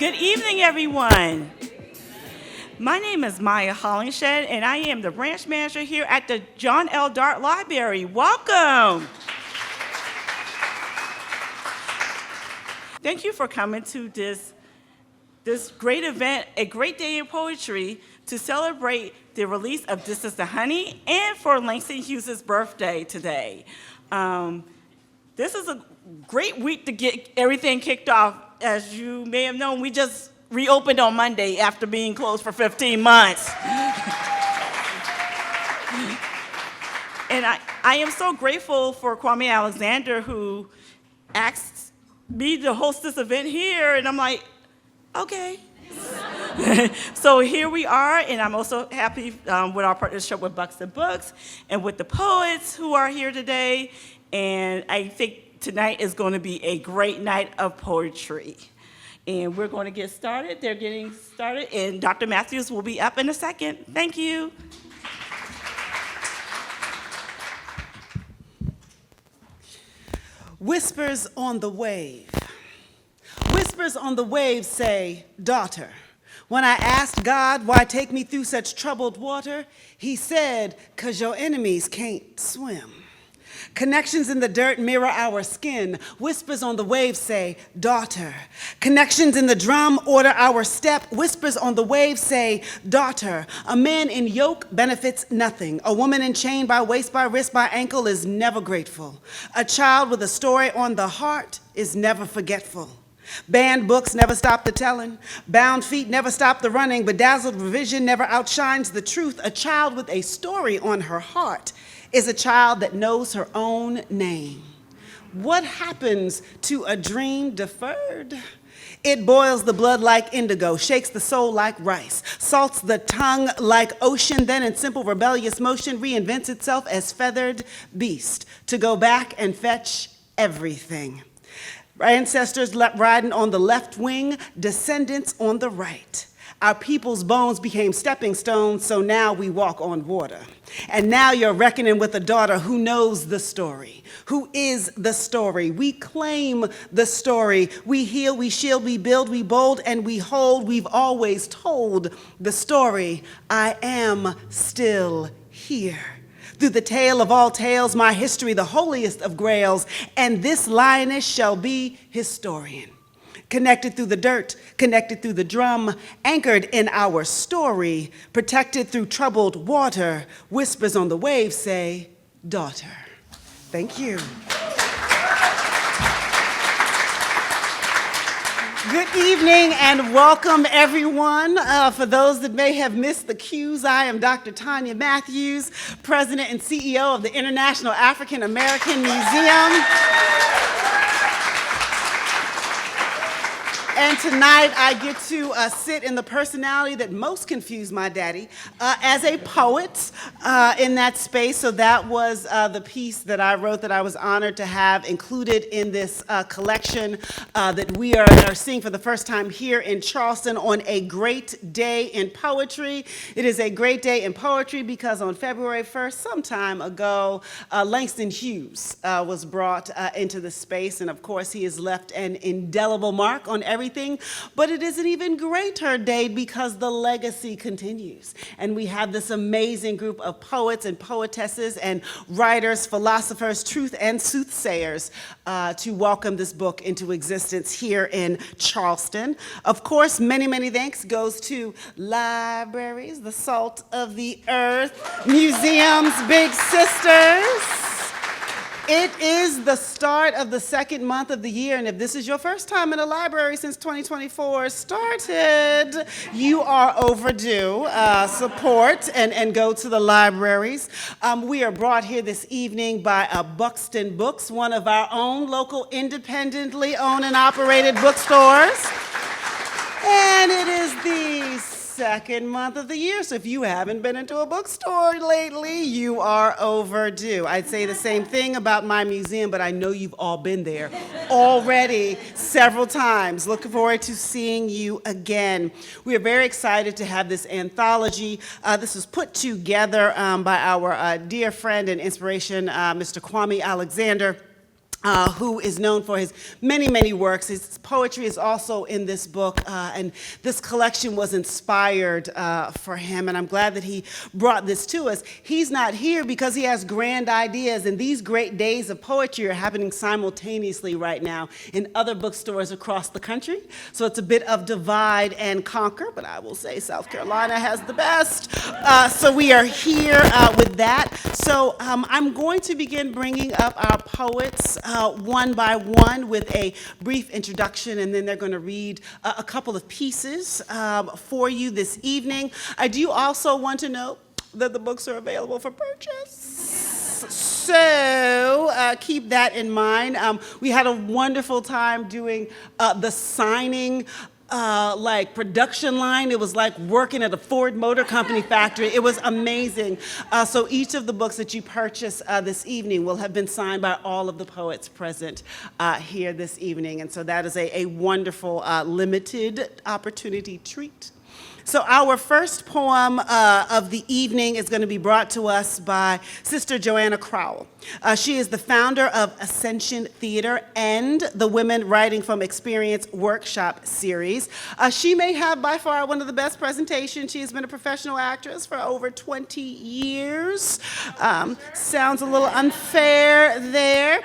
Good evening, everyone. My name is Maya Hollingshed, and I am the branch manager here at the John L. Dart Library. Welcome. Thank you for coming to this great event, a great day in poetry, to celebrate the release of This Is the Honey and for Langston Hughes' birthday today. This is a great week to get everything kicked off. As you may have known, we just reopened on Monday after being closed for 15 months. And I am so grateful for Kwame Alexander, who asked me to host this event here, and I'm like, okay. So here we are, and I'm also happy with our partnership with Buxton Books and with the poets who are here today, and I think tonight is going to be a great night of poetry. And we're going to get started. They're getting started, and Dr. Mathews will be up in a second. Thank you. Whispers on the wave. Whispers on the wave say, daughter. When I asked God why take me through such troubled water, he said, 'cause your enemies can't swim. Connections in the dirt mirror our skin. Whispers on the wave say, daughter. Connections in the drum order our step. Whispers on the wave say, daughter. A man in yoke benefits nothing. A woman enchained by waist, by wrist, by ankle is never grateful. A child with a story on the heart is never forgetful. Banned books never stop the telling. Bound feet never stop the running. Bedazzled revision never outshines the truth. A child with a story on her heart is a child that knows her own name. What happens to a dream deferred? It boils the blood like indigo, shakes the soul like rice, salts the tongue like ocean, then in simple rebellious motion reinvents itself as feathered beast to go back and fetch everything. Ancestors riding on the left wing, descendants on the right. Our people's bones became stepping stones, so now we walk on water. And now you're reckoning with a daughter who knows the story, who is the story. We claim the story. We heal, we shield, we build, we bold, and we hold. We've always told the story. I am still here. Through the tale of all tales, my history, the holiest of grails, and this lioness shall be historian. Connected through the dirt, connected through the drum, anchored in our story, protected through troubled water, whispers on the wave say, daughter. Thank you. Good evening and welcome, everyone. For those that may have missed the cues, I am Dr. Tonya Mathews, President and CEO of the International African American Museum. And tonight I get to sit in the personality that most confused my daddy as a poet in that space. So that was the piece that I wrote that I was honored to have included in this collection that we are seeing for the first time here in Charleston on a great day in poetry. It is a great day in poetry because on February 1st, some time ago, Langston Hughes was brought into the space. And of course, he has left an indelible mark on everything. But it is an even greater day because the legacy continues. And we have this amazing group of poets and poetesses and writers, philosophers, truth and soothsayers to welcome this book into existence here in Charleston. Of course, many, many thanks goes to libraries, the salt of the earth, museums, big sisters. It is the start of the second month of the year, and if this is your first time in a library since 2024 started, you are overdue. Support and go to the libraries. We are brought here this evening by Buxton Books, one of our own local independently owned and operated bookstores. And it is the second month of the year, so if you haven't been into a bookstore lately, you are overdue. I'd say the same thing about my museum, but I know you've all been there already several times. Looking forward to seeing you again. We are very excited to have this anthology. This was put together by our dear friend and inspiration, Mr. Kwame Alexander. who is known for his many, many works. His poetry is also in this book, and this collection was inspired for him, and I'm glad that he brought this to us. He's not here because he has grand ideas, and these great days of poetry are happening simultaneously right now in other bookstores across the country, so it's a bit of divide and conquer, but I will say South Carolina has the best. So we are here with that. So I'm going to begin bringing up our poets one by one with a brief introduction, and then they're going to read a couple of pieces for you this evening. I do also want to note that the books are available for purchase. So keep that in mind. We had a wonderful time doing the signing production line. It was like working at a Ford Motor Company factory. It was amazing. So each of the books that you purchase this evening will have been signed by all of the poets present here this evening. And so that is a wonderful limited opportunity treat. So our first poem of the evening is going to be brought to us by Sister Joanna Crowell. She is the founder of Ascension Theater and the Women Writing from Experience Workshop series. She may have by far one of the best presentations. She has been a professional actress for over 20 years. Sounds a little unfair there.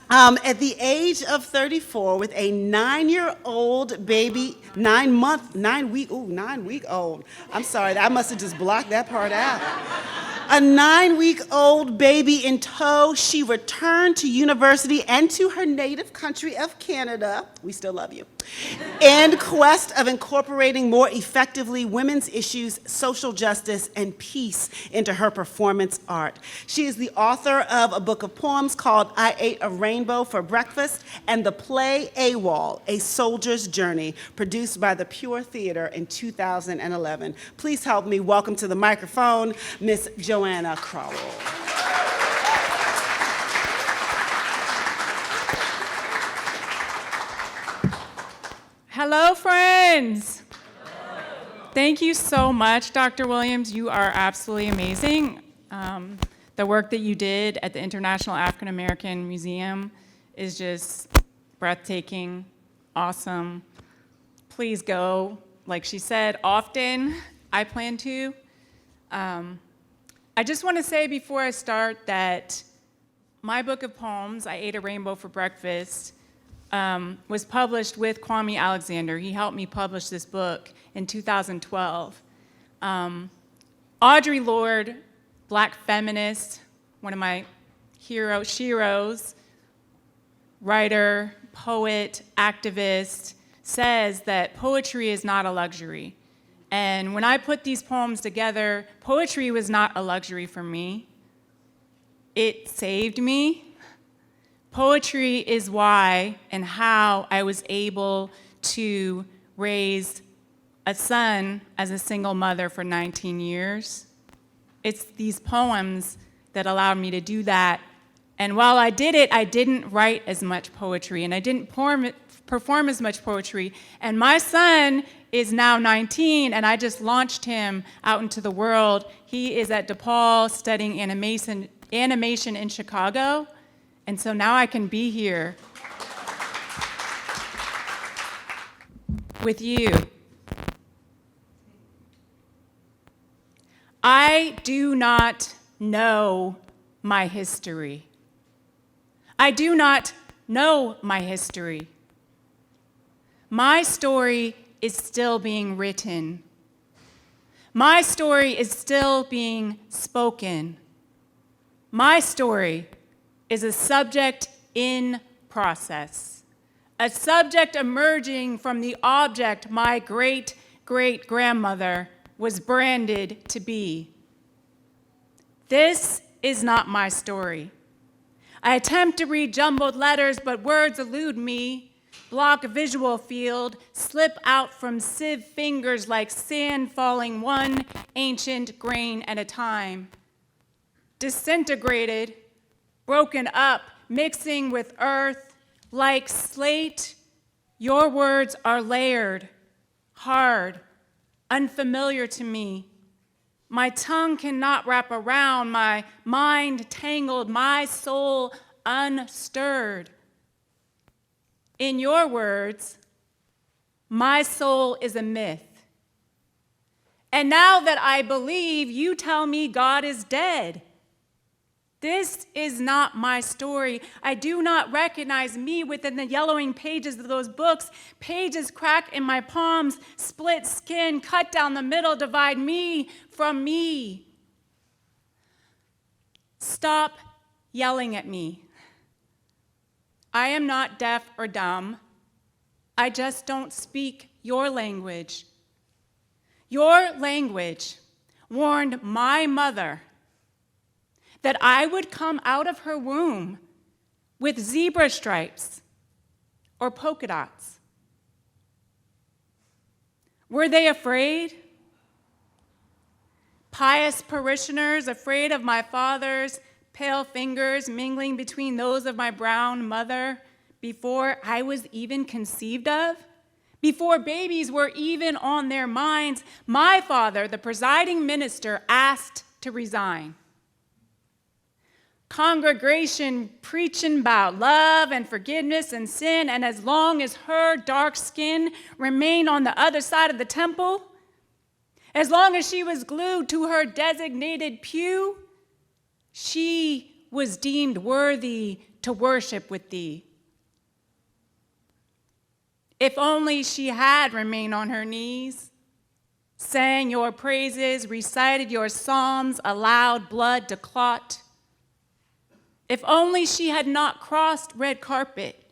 At the age of 34, with a 9-year-old baby, 9-week-old. I'm sorry, I must have just blocked that part out. A 9-week-old baby in tow, she returned to university and to her native country of Canada, we still love you, in quest of incorporating more effectively women's issues, social justice, and peace into her performance art. She is the author of a book of poems called I Ate a Rainbow for Breakfast, and the play AWOL, A Soldier's Journey, produced by the Pure Theater in 2011. Please help me welcome to the microphone, Miss Joanna Crowell. Hello, friends. Thank you so much, Dr. Williams. You are absolutely amazing. The work that you did at the International African American Museum is just breathtaking, awesome. Please go, like she said, often. I plan to. I just want to say before I start that my book of poems, I Ate a Rainbow for Breakfast, was published with Kwame Alexander. He helped me publish this book in 2012. Audre Lorde, Black feminist, one of my sheroes, writer, poet, activist, says that poetry is not a luxury. And when I put these poems together, poetry was not a luxury for me. It saved me. Poetry is why and how I was able to raise a son as a single mother for 19 years. It's these poems that allowed me to do that. And while I did it, I didn't write as much poetry, and I didn't perform as much poetry. And my son is now 19, and I just launched him out into the world. He is at DePaul studying animation in Chicago. And so now I can be here with you. I do not know my history. I do not know my history. My story is still being written. My story is still being spoken. My story is a subject in process, a subject emerging from the object my great-great-grandmother was branded to be. This is not my story. I attempt to read jumbled letters, but words elude me, block a visual field, slip out from sieve fingers like sand falling one ancient grain at a time. Disintegrated, broken up, mixing with earth, like slate, your words are layered, hard, unfamiliar to me. My tongue cannot wrap around, my mind tangled, my soul unstirred. In your words, my soul is a myth. And now that I believe, you tell me God is dead. This is not my story. I do not recognize me within the yellowing pages of those books. Pages crack in my palms, split skin, cut down the middle, divide me from me. Stop yelling at me. I am not deaf or dumb. I just don't speak your language. Your language warned my mother that I would come out of her womb with zebra stripes or polka dots. Were they afraid? Pious parishioners afraid of my father's pale fingers mingling between those of my brown mother before I was even conceived of? Before babies were even on their minds, my father, the presiding minister, asked to resign. Congregation preaching about love and forgiveness and sin, and as long as her dark skin remained on the other side of the temple, as long as she was glued to her designated pew, she was deemed worthy to worship with thee. If only she had remained on her knees, sang your praises, recited your psalms, allowed blood to clot. If only she had not crossed red carpet.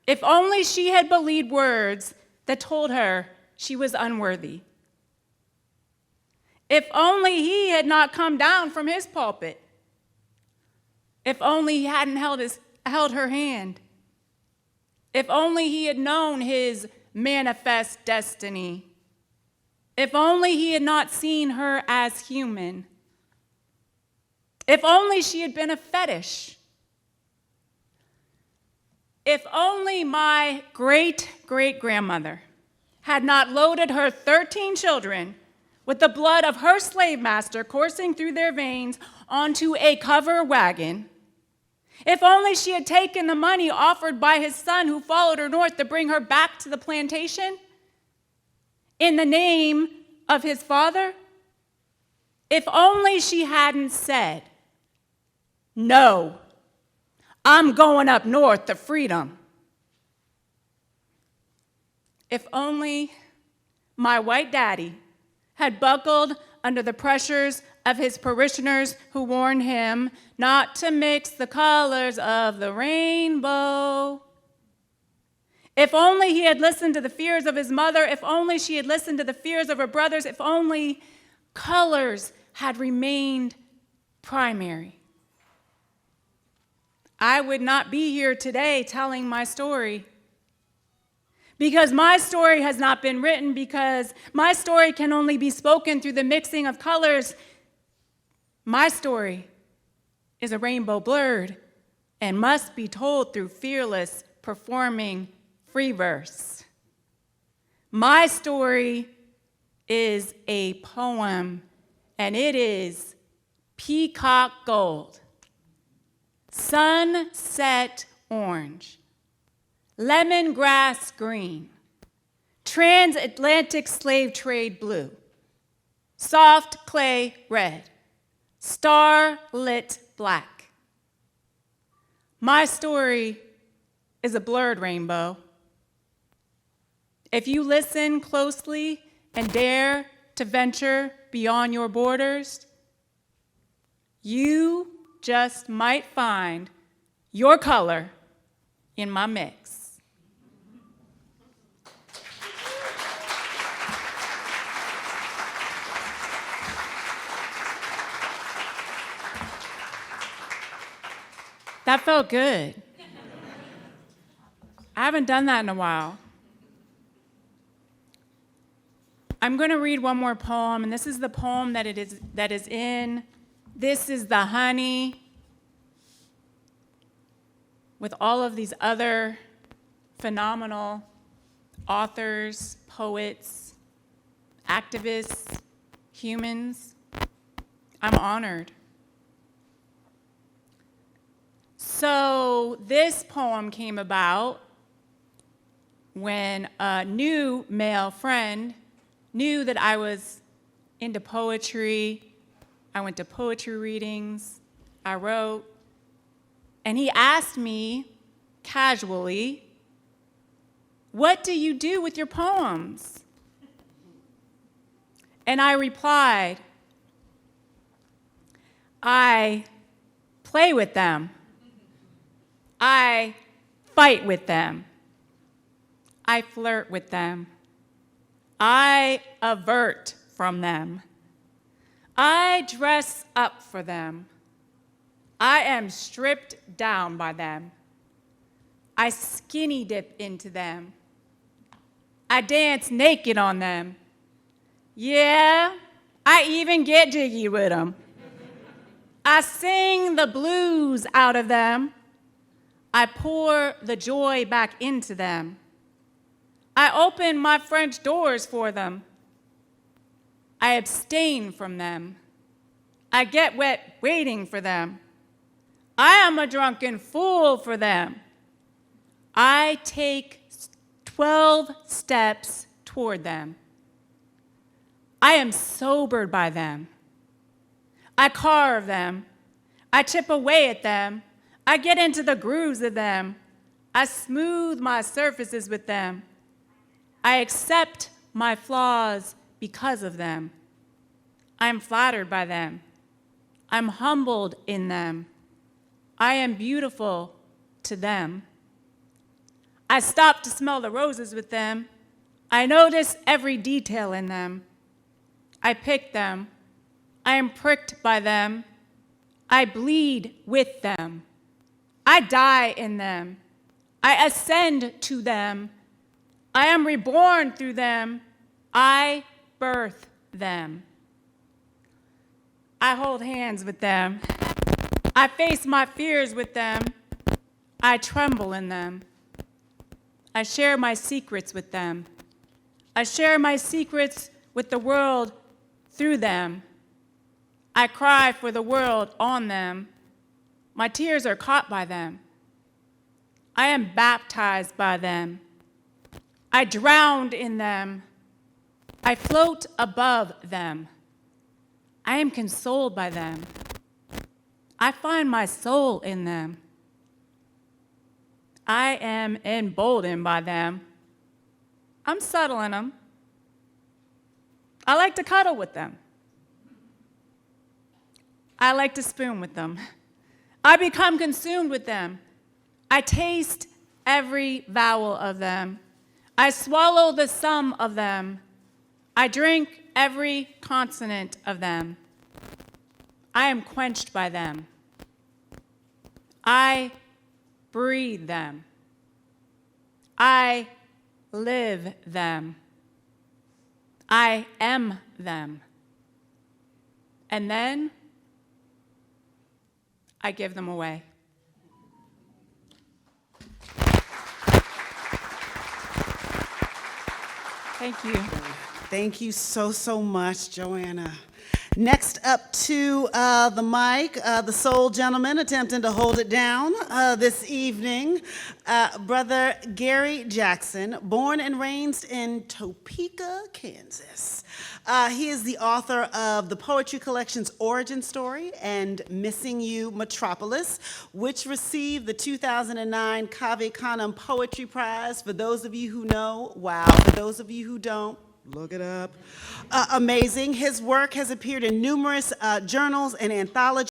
If only she had believed words that told her she was unworthy. If only he had not come down from his pulpit. If only he hadn't held her hand. If only he had known his manifest destiny. If only he had not seen her as human. If only she had been a fetish. If only my great-great-grandmother had not loaded her 13 children with the blood of her slave master coursing through their veins onto a cover wagon. If only she had taken the money offered by his son who followed her north to bring her back to the plantation in the name of his father. If only she hadn't said, "No, I'm going up north to freedom." If only my white daddy had buckled under the pressures of his parishioners who warned him not to mix the colors of the rainbow. If only he had listened to the fears of his mother, if only she had listened to the fears of her brothers, if only colors had remained primary. I would not be here today telling my story. Because my story has not been written, because my story can only be spoken through the mixing of colors. My story is a rainbow blurred and must be told through fearless performing free verse. My story is a poem, and it is peacock gold, sunset orange, lemongrass green, transatlantic slave trade blue, soft clay red, starlit black. My story is a blurred rainbow. If you listen closely and dare to venture beyond your borders, you just might find your color in my mix. That felt good. I haven't done that in a while. I'm going to read one more poem, and this is the poem that is in This Is the Honey, with all of these other phenomenal authors, poets, activists, humans. I'm honored. So this poem came about when a new male friend knew that I was into poetry. I went to poetry readings, I wrote, and he asked me casually, "What do you do with your poems?" And I replied, "I play with them. I fight with them. I flirt with them. I avert from them. I dress up for them. I am stripped down by them. I skinny dip into them. I dance naked on them. Yeah, I even get jiggy with them. I sing the blues out of them. I pour the joy back into them. I open my French doors for them. I abstain from them. I get wet waiting for them. I am a drunken fool for them. I take 12 steps toward them. I am sobered by them. I carve them. I chip away at them. I get into the grooves of them. I smooth my surfaces with them. I accept my flaws because of them. I am flattered by them. I'm humbled in them. I am beautiful to them. I stop to smell the roses with them. I notice every detail in them. I pick them. I am pricked by them. I bleed with them. I die in them. I ascend to them. I am reborn through them. I birth them. I hold hands with them. I face my fears with them. I tremble in them. I share my secrets with them. I share my secrets with the world through them. I cry for the world on them. My tears are caught by them. I am baptized by them. I drowned in them. I float above them. I am consoled by them. I find my soul in them. I am emboldened by them. I'm subtle in them. I like to cuddle with them. I like to spoon with them. I become consumed with them. I taste every vowel of them. I swallow the sum of them. I drink every consonant of them. I am quenched by them. I breathe them. I live them. I am them. And then I give them away. Thank you. Thank you so much, Joanna. Next up to the mic, the soul gentleman attempting to hold it down this evening, Brother Gary Jackson, born and raised in Topeka, Kansas. He is the author of the poetry collections Origin Story and Missing You, Metropolis, which received the 2009 Cave Canem Poetry Prize. For those of you who know, wow. For those of you who don't, look it up. Amazing. His work has appeared in numerous journals and anthologies.